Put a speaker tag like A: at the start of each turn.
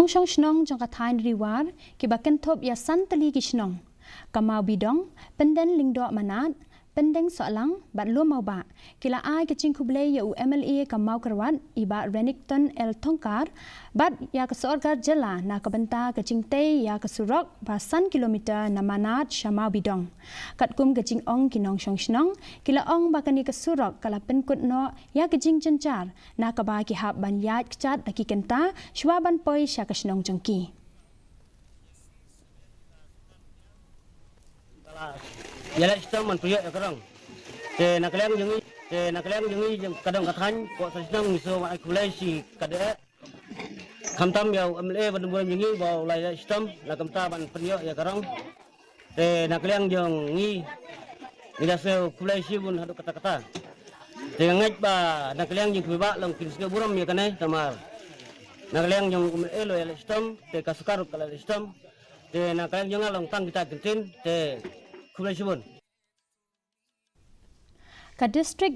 A: Shong Shnong jong katain riwar kibaken top ya santali kishnong. Kamau bidong penden lingdo manat pendeng soalang bat lu mau ba kila ai kecing kublai ya UMLA kamau kerwat iba Renington El Tongkar bat ya kesorgar jela na kebenta kecing tei ya kesurok basan kilometer na manat shamau bidong kat kum kecing ong kinong Shong Shnong kila ong bakani kesurok kala penkut no ya kecing cencar na kaba ki hab ban yat kecat laki kenta shwaban poi sya kesnong jengki.
B: Yalah sistem manpuyat ya kerang. Nak kalian jengi kadang kathan kok sistem miso mak kulai si kada kamtam ya MLA ban jengi bau lai sistem la kamta ban puyat ya kerang. Nak kalian jengi ida se kulai si bun hadu kata-kata. Ngaj ba nak kalian jeng kuba lang kinsga buram ya kanai tamar. Nak kalian jeng MLA lo ya sistem kasukar kala sistem. Nak kalian jeng lang tang kita kentin kulai si bun.
A: Ka district